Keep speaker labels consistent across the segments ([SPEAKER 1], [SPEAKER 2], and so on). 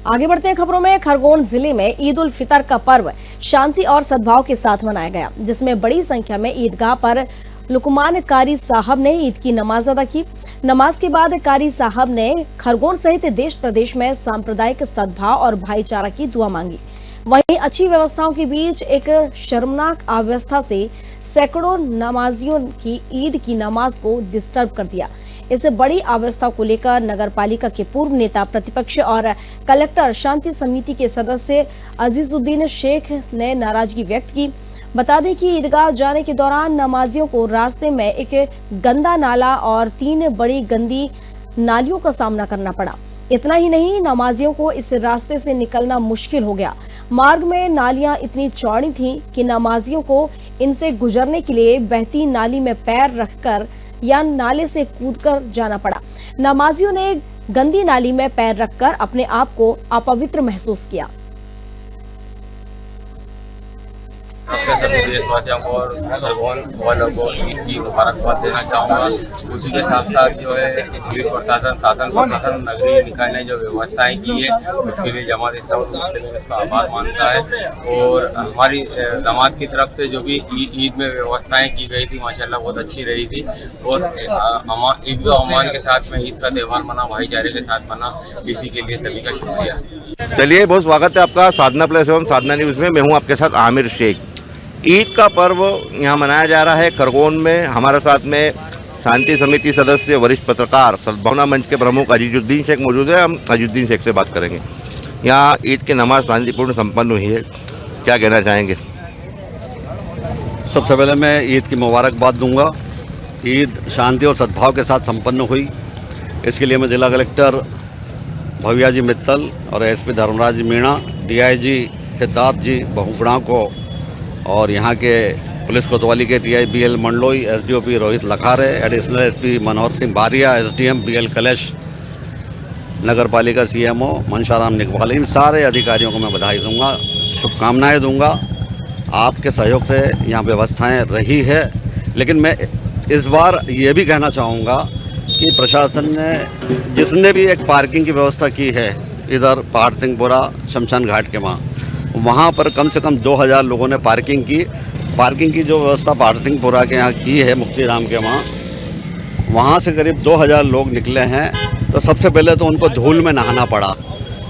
[SPEAKER 1] आगे बढ़ते हैं खबरों में। खरगोन जिले में ईद उल फितर का पर्व शांति और सद्भाव के साथ मनाया गया, जिसमें बड़ी संख्या में ईदगाह पर लुकमान कारी साहब ने ईद की नमाज अदा की। नमाज के बाद कारी साहब ने खरगोन सहित देश प्रदेश में सांप्रदायिक सद्भाव और भाईचारा की दुआ मांगी। वहीं अच्छी व्यवस्थाओं के बीच एक शर्मनाक अव्यवस्था से सैकड़ों नमाजियों की ईद की नमाज को डिस्टर्ब कर दिया। इस बड़ी अव्यवस्था को लेकर नगर पालिका के पूर्व नेता प्रतिपक्ष और कलेक्टर शांति समिति के सदस्य अजीजुद्दीन शेख ने नाराजगी व्यक्त की। बता दें कि ईदगाह जाने के दौरान नमाजियों को रास्ते में एक गंदा नाला और 3 बड़ी गंदी नालियों का सामना करना पड़ा। इतना ही नहीं, नमाजियों को इस रास्ते से निकलना मुश्किल हो गया। मार्ग में नालियां इतनी चौड़ी थीं कि नमाजियों को इनसे गुजरने के लिए बहती नाली में पैर रखकर या नाले से कूदकर जाना पड़ा। नमाजियों ने गंदी नाली में पैर रखकर अपने आप को अपवित्र महसूस किया।
[SPEAKER 2] सभी देशवासियों को और खरगोन वालों को ईद की मुबारकबाद देना चाहूँगा। उसी के साथ साथ जो है पुलिस प्रशासन नगरीय निकाय ने जो व्यवस्थाएं की है उसके लिए जमात इस्लामी इसका आभार मानता है। और हमारी जमात की तरफ से जो भी ईद में व्यवस्थाएं की गई थी माशाल्लाह बहुत अच्छी रही थी। और ईद अमान के साथ में ईद का त्यौहार मना, भाईचारे के साथ मना, इसी के लिए सभी का शुक्रिया।
[SPEAKER 3] चलिए, बहुत स्वागत है आपका साधना प्लस एवं साधना न्यूज़ में। मैं हूं आपके साथ आमिर शेख। ईद का पर्व यहां मनाया जा रहा है खरगोन में। हमारे साथ में शांति समिति सदस्य वरिष्ठ पत्रकार सद्भावना मंच के प्रमुख अजीजुद्दीन शेख मौजूद है। हम अजीजुद्दीन शेख से बात करेंगे। यहाँ ईद की नमाज शांतिपूर्ण संपन्न हुई है, क्या कहना चाहेंगे?
[SPEAKER 4] सबसे पहले मैं ईद की मुबारकबाद दूंगा। ईद शांति और सद्भाव के साथ संपन्न हुई, इसके लिए मैं जिला कलेक्टर भव्या जी मित्तल और एसपी धर्मराज मीणा, डीआईजी सिद्धार्थ जी बहुगुणा को और यहाँ के पुलिस कोतवाली के TI BL Mandloi, SDOP Rohit Lakhare, additional SP Manohar Singh Bariya, SDM BL Kalesh, नगर पालिका सीएमओ मनशाराम निकवाल, इन सारे अधिकारियों को मैं बधाई दूंगा, शुभकामनाएं दूंगा। आपके सहयोग से यहाँ व्यवस्थाएं रही है। लेकिन मैं इस बार ये भी कहना चाहूँगा कि प्रशासन ने जिसने भी एक पार्किंग की व्यवस्था की है इधर पहाड़ सिंहपुरा शमशान घाट के वहाँ पर कम से कम 2000 लोगों ने पार्किंग की जो व्यवस्था पहाड़ सिंहपुरा के यहाँ की है मुक्तिधाम के वहाँ से करीब 2000 लोग निकले हैं। तो सबसे पहले तो उनको धूल में नहाना पड़ा,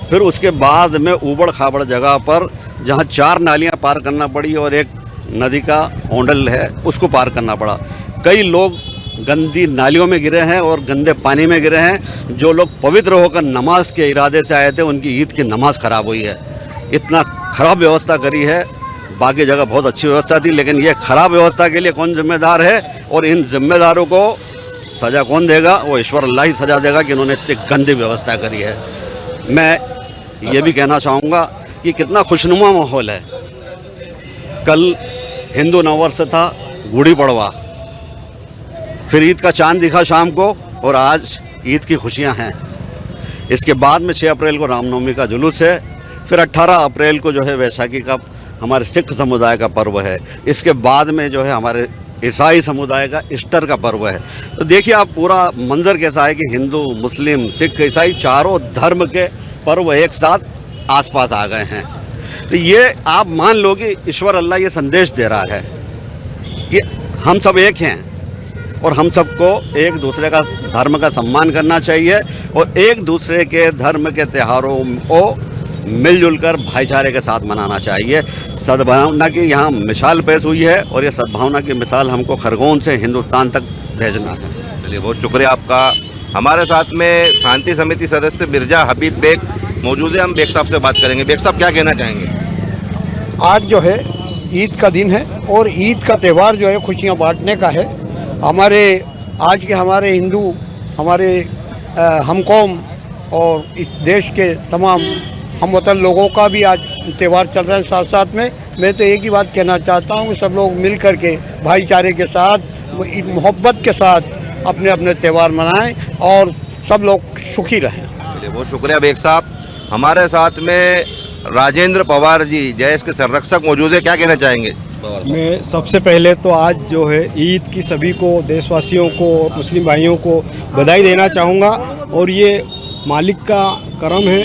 [SPEAKER 4] फिर उसके बाद में ऊबड़ खाबड़ जगह पर जहाँ 4 नालियाँ पार करना पड़ी और एक नदी का ओंडल है उसको पार करना पड़ा। कई लोग गंदी नालियों में गिरे हैं और गंदे पानी में गिरे हैं। जो लोग पवित्र होकर नमाज के इरादे से आए थे उनकी ईद की नमाज ख़राब हुई है। इतना ख़राब व्यवस्था करी है। बाकी जगह बहुत अच्छी व्यवस्था थी, लेकिन ये ख़राब व्यवस्था के लिए कौन जिम्मेदार है और इन जिम्मेदारों को सज़ा कौन देगा? वो ईश्वर अल्लाह ही सज़ा देगा कि इन्होंने इतनी गंदी व्यवस्था करी है। मैं ये भी कहना चाहूँगा कि कितना खुशनुमा माहौल है। कल हिंदू नववर्ष था, गुड़ी पड़वा, फिर ईद का चांद दिखा शाम को और आज ईद की खुशियाँ हैं। इसके बाद में 6 अप्रैल को रामनवमी का जुलूस है, फिर 18 अप्रैल को जो है वैशाखी का हमारे सिख समुदाय का पर्व है। इसके बाद में जो है हमारे ईसाई समुदाय का ईस्टर का पर्व है। तो देखिए आप पूरा मंजर कैसा है कि हिंदू, मुस्लिम, सिख, ईसाई चारों धर्म के पर्व एक साथ आसपास आ गए हैं। तो ये आप मान लो कि ईश्वर अल्लाह ये संदेश दे रहा है कि हम सब एक हैं और हम सबको एक दूसरे का धर्म का सम्मान करना चाहिए और एक दूसरे के धर्म के त्योहारों को मिलजुल कर भाईचारे के साथ मनाना चाहिए। सद्भावना की यहाँ मिसाल पेश हुई है और ये सद्भावना की मिसाल हमको खरगोन से हिंदुस्तान तक भेजना है।
[SPEAKER 3] चलिए, बहुत शुक्रिया आपका। हमारे साथ में शांति समिति सदस्य मिर्जा हबीब बेग मौजूद है। हम बेग साहब से बात करेंगे। बेग साहब, क्या कहना चाहेंगे?
[SPEAKER 5] आज जो है ईद का दिन है और ईद का त्यौहार जो है खुशियाँ बांटने का है। हमारे हिंदू, हमारे हमकौम और इस देश के तमाम हमवतन लोगों का भी आज त्यौहार चल रहा है। साथ साथ में मैं तो एक ही बात कहना चाहता हूँ कि सब लोग मिल कर के भाईचारे के साथ, मोहब्बत के साथ अपने अपने त्यौहार मनाएं और सब लोग सुखी रहें।
[SPEAKER 3] चलिए, बहुत शुक्रिया बेग साहब। हमारे साथ में राजेंद्र पवार जी, जैश के संरक्षक मौजूद है, क्या कहना चाहेंगे?
[SPEAKER 6] मैं सबसे पहले तो आज जो है ईद की सभी को, देशवासियों को, मुस्लिम भाइयों को बधाई देना चाहूँगा। और ये मालिक का करम है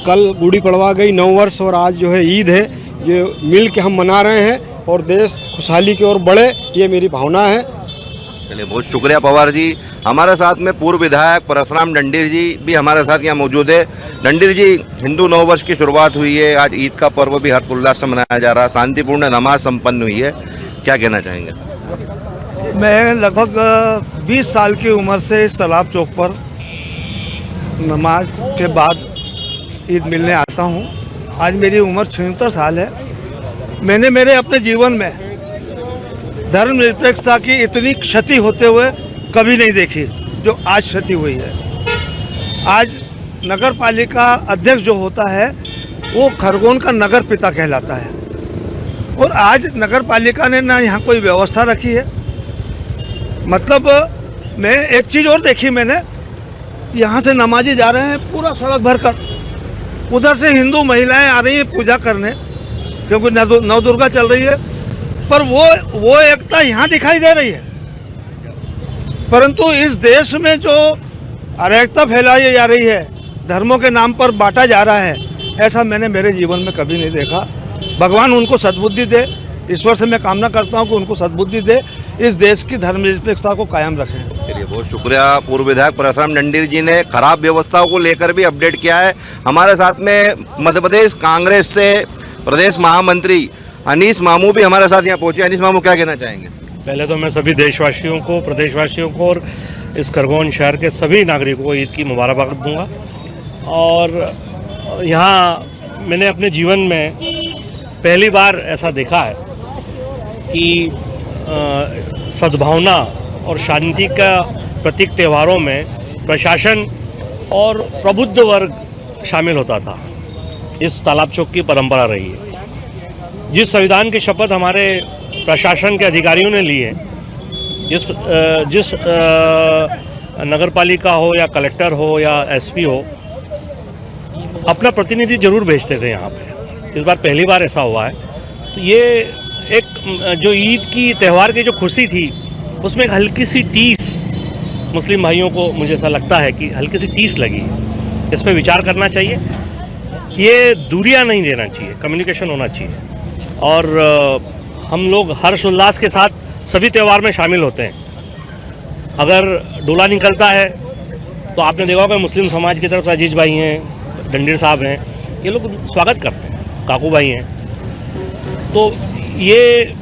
[SPEAKER 6] कल गुड़ी पड़वा गई, नव वर्ष, और आज जो है ईद है। ये मिल के हम मना रहे हैं और देश खुशहाली की ओर बढ़े, ये मेरी भावना है।
[SPEAKER 3] चलिए, बहुत शुक्रिया पवार जी। हमारे साथ में पूर्व विधायक परशुराम डंडीर जी भी हमारे साथ यहाँ मौजूद है। डंडीर जी, हिंदू नव वर्ष की शुरुआत हुई है, आज ईद का पर्व भी हर्षोल्लास से मनाया जा रहा है, शांतिपूर्ण नमाज संपन्न हुई है, क्या कहना चाहेंगे?
[SPEAKER 7] मैं लगभग 20 साल की उम्र से इस तालाब चौक पर नमाज के बाद ईद मिलने आता हूँ। आज मेरी उम्र 76 साल है। मैंने मेरे अपने जीवन में धर्मनिरपेक्षता की इतनी क्षति होते हुए कभी नहीं देखी जो आज क्षति हुई है। आज नगर पालिका अध्यक्ष जो होता है वो खरगोन का नगर पिता कहलाता है, और आज नगर पालिका ने ना यहाँ कोई व्यवस्था रखी है। मतलब मैं एक चीज़ और देखी मैंने, यहाँ से नमाजी जा रहे हैं पूरा सड़क भर कर, उधर से हिंदू महिलाएं आ रही हैं पूजा करने, क्योंकि नवदुर्गा चल रही है, पर वो एकता यहाँ दिखाई दे रही है। परंतु इस देश में जो अराजकता फैलाई जा रही है, धर्मों के नाम पर बांटा जा रहा है, ऐसा मैंने मेरे जीवन में कभी नहीं देखा। भगवान उनको सद्बुद्धि दे, ईश्वर से मैं कामना करता हूँ कि उनको सद्बुद्धि दे, इस देश की धर्मनिरपेक्षता को कायम रखें।
[SPEAKER 3] चलिए, बहुत शुक्रिया। पूर्व विधायक परशुराम डंडीर जी ने खराब व्यवस्थाओं को लेकर भी अपडेट किया है। हमारे साथ में मध्य प्रदेश कांग्रेस से प्रदेश महामंत्री अनीस मामू भी हमारे साथ यहाँ पहुंचे। अनीस मामू, क्या कहना चाहेंगे?
[SPEAKER 8] पहले तो मैं सभी देशवासियों को, प्रदेशवासियों को और इस खरगोन शहर के सभी नागरिकों को ईद की मुबारकबाद दूंगा। और यहाँ मैंने अपने जीवन में पहली बार ऐसा देखा है कि सद्भावना और शांति का प्रतीक त्योहारों में प्रशासन और प्रबुद्ध वर्ग शामिल होता था। इस तालाब चौक की परंपरा रही है। जिस संविधान की शपथ हमारे प्रशासन के अधिकारियों ने ली है, जिस नगर पालिका हो या कलेक्टर हो या एसपी हो, अपना प्रतिनिधि जरूर भेजते थे यहाँ पे। इस बार पहली बार ऐसा हुआ है। तो ये एक जो ईद की त्यौहार की जो खुशी थी, उसमें एक हल्की सी टीस मुस्लिम भाइयों को, मुझे ऐसा लगता है कि हल्की सी टीस लगी। इस पर विचार करना चाहिए। ये दूरियां नहीं देना चाहिए, कम्युनिकेशन होना चाहिए। और हम लोग हर्ष उल्लास के साथ सभी त्यौहार में शामिल होते हैं। अगर डोला निकलता है तो आपने देखा होगा मुस्लिम समाज की तरफ से अजीज भाई हैं, डंडीर साहब हैं, ये लोग स्वागत करते हैं, काकू भाई हैं। तो ये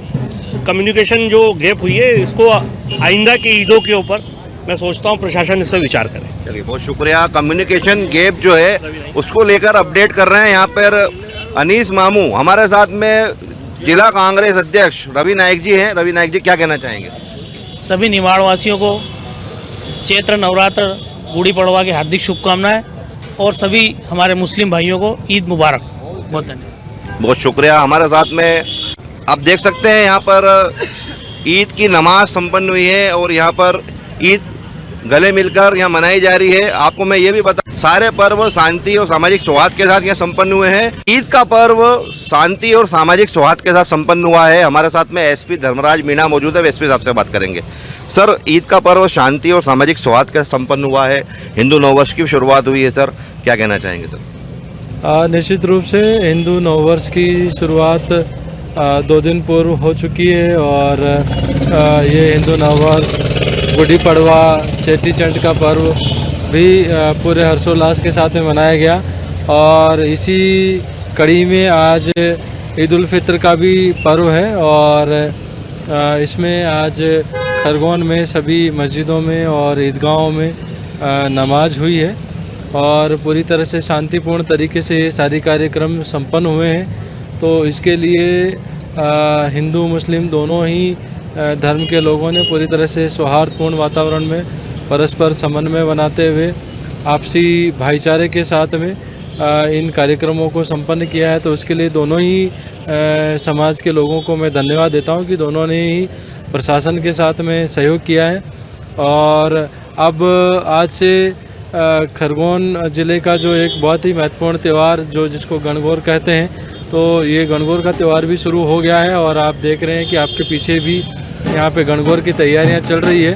[SPEAKER 8] कम्युनिकेशन जो गैप हुई है, इसको आइंदा की ईदों के ऊपर मैं सोचता हूँ प्रशासन इस पर विचार करे।
[SPEAKER 3] चलिए, बहुत शुक्रिया। कम्युनिकेशन गैप जो है उसको लेकर अपडेट कर रहे हैं यहाँ पर अनीस मामू। हमारे साथ में जिला कांग्रेस अध्यक्ष रवि नायक जी हैं। रवि नायक जी, क्या कहना चाहेंगे?
[SPEAKER 9] सभी निमाड़ वासियों को चैत्र नवरात्र गुड़ी पड़वा की हार्दिक शुभकामनाएं, और सभी हमारे मुस्लिम भाइयों को ईद मुबारक। बहुत धन्यवाद।
[SPEAKER 3] बहुत शुक्रिया। हमारे साथ में आप देख सकते हैं यहाँ पर ईद की नमाज संपन्न हुई है और यहाँ पर ईद गले मिलकर यहाँ मनाई जा रही है। आपको मैं ये भी बता, सारे पर्व शांति और सामाजिक सौहार्द के साथ यहाँ संपन्न हुए हैं। ईद का पर्व शांति और सामाजिक सौहार्द के साथ संपन्न हुआ है। हमारे साथ में एसपी धर्मराज मीणा मौजूद है। एसपी साहब से बात करेंगे। सर, ईद का पर्व शांति और सामाजिक सौहार्द के साथ संपन्न हुआ है, हिंदू नववर्ष की शुरुआत हुई है। सर, क्या कहना चाहेंगे? सर,
[SPEAKER 10] निश्चित रूप से हिंदू नववर्ष की शुरुआत 2 दिन पूर्व हो चुकी है, और ये हिंदू नववर्ष, गुड़ी पड़वा, चेटी चंड का पर्व भी पूरे हर्षोल्लास के साथ में मनाया गया। और इसी कड़ी में आज ईद उल फितर का भी पर्व है, और इसमें आज खरगोन में सभी मस्जिदों में और ईदगाहों में नमाज हुई है, और पूरी तरह से शांतिपूर्ण तरीके से ये सारे कार्यक्रम संपन्न हुए हैं। तो इसके लिए हिंदू मुस्लिम दोनों ही धर्म के लोगों ने पूरी तरह से सौहार्दपूर्ण वातावरण में परस्पर समन्वय बनाते हुए आपसी भाईचारे के साथ में इन कार्यक्रमों को संपन्न किया है। तो उसके लिए दोनों ही समाज के लोगों को मैं धन्यवाद देता हूं कि दोनों ने ही प्रशासन के साथ में सहयोग किया है। और अब आज से खरगोन ज़िले का जो एक बहुत ही महत्वपूर्ण त्यौहार जो जिसको गणगौर कहते हैं, तो ये गणगौर का त्यौहार भी शुरू हो गया है। और आप देख रहे हैं कि आपके पीछे भी यहाँ पे गणगौर की तैयारियाँ चल रही है,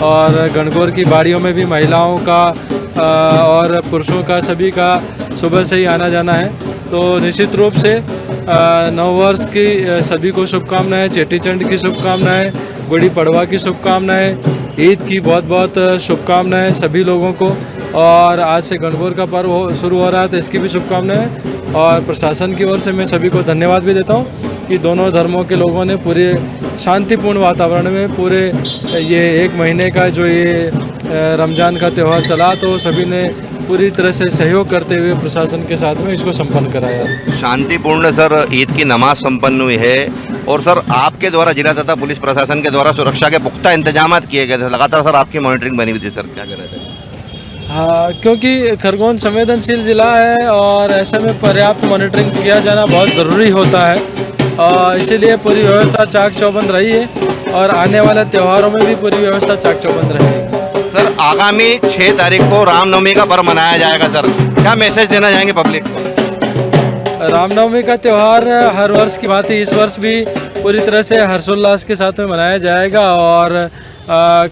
[SPEAKER 10] और गणगौर की बाड़ियों में भी महिलाओं का और पुरुषों का सभी का सुबह से ही आना जाना है। तो निश्चित रूप से नववर्ष की सभी को शुभकामनाएं, चेटी चंड की शुभकामनाएं, गुड़ी पड़वा की शुभकामनाएं, ईद की बहुत बहुत शुभकामनाएं सभी लोगों को। और आज से गणगौर का पर्व शुरू हो रहा है तो इसकी भी शुभकामनाएं। और प्रशासन की ओर से मैं सभी को धन्यवाद भी देता हूं कि दोनों धर्मों के लोगों ने पूरे शांतिपूर्ण वातावरण में पूरे ये 1 महीने का जो ये रमज़ान का त्यौहार चला तो सभी ने पूरी तरह से सहयोग करते हुए प्रशासन के साथ में इसको संपन्न कराया।
[SPEAKER 3] शांतिपूर्ण सर ईद की नमाज संपन्न हुई है और सर आपके द्वारा जिला तथा पुलिस प्रशासन के द्वारा सुरक्षा के पुख्ता इंतजाम किए गए थे। लगातार सर आपकी मॉनिटरिंग बनी हुई थी, सर क्या कहना चाहिए?
[SPEAKER 10] हाँ, क्योंकि खरगोन संवेदनशील ज़िला है और ऐसे में पर्याप्त मॉनिटरिंग किया जाना बहुत ज़रूरी होता है। इसीलिए पूरी व्यवस्था चाक चौबंद रही है और आने वाले त्योहारों में भी पूरी व्यवस्था चाक चौबंद रहेगी।
[SPEAKER 3] सर आगामी 6 तारीख को रामनवमी का पर्व मनाया जाएगा, सर क्या मैसेज देना चाहेंगे पब्लिक को?
[SPEAKER 10] रामनवमी का त्यौहार हर वर्ष की भांति इस वर्ष भी पूरी तरह से हर्षोल्लास के साथ में मनाया जाएगा और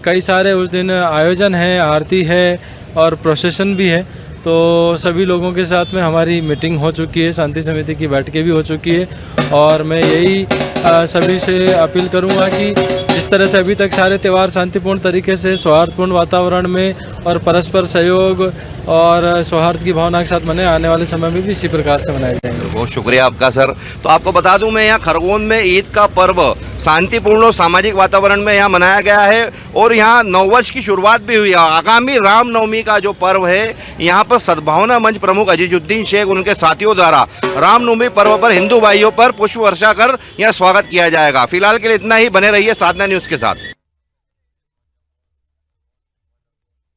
[SPEAKER 10] कई सारे उस दिन आयोजन हैं, आरती है और प्रोसेशन भी है। तो सभी लोगों के साथ में हमारी मीटिंग हो चुकी है, शांति समिति की बैठकें भी हो चुकी है और मैं यही सभी से अपील करूंगा कि जिस तरह से अभी तक सारे त्यौहार शांतिपूर्ण तरीके से सौहार्दपूर्ण वातावरण में और परस्पर सहयोग और सौहार्द की भावना के साथ मनाए, आने वाले समय में भी इसी प्रकार से मनाए जाएंगे।
[SPEAKER 3] बहुत शुक्रिया आपका सर। तो आपको बता दूं मैं यहाँ खरगोन में ईद का पर्व शांतिपूर्ण और सामाजिक वातावरण में यहाँ मनाया गया है और यहाँ नववर्ष की शुरुआत भी हुई है। आगामी रामनवमी का जो पर्व है यहाँ पर सद्भावना मंच प्रमुख अजीजुद्दीन शेख उनके साथियों द्वारा रामनवमी पर्व पर हिंदू भाइयों पर पुष्प वर्षा कर यहाँ स्वागत किया जाएगा। फिलहाल के लिए इतना ही, बने रहिए साधना न्यूज़ के साथ।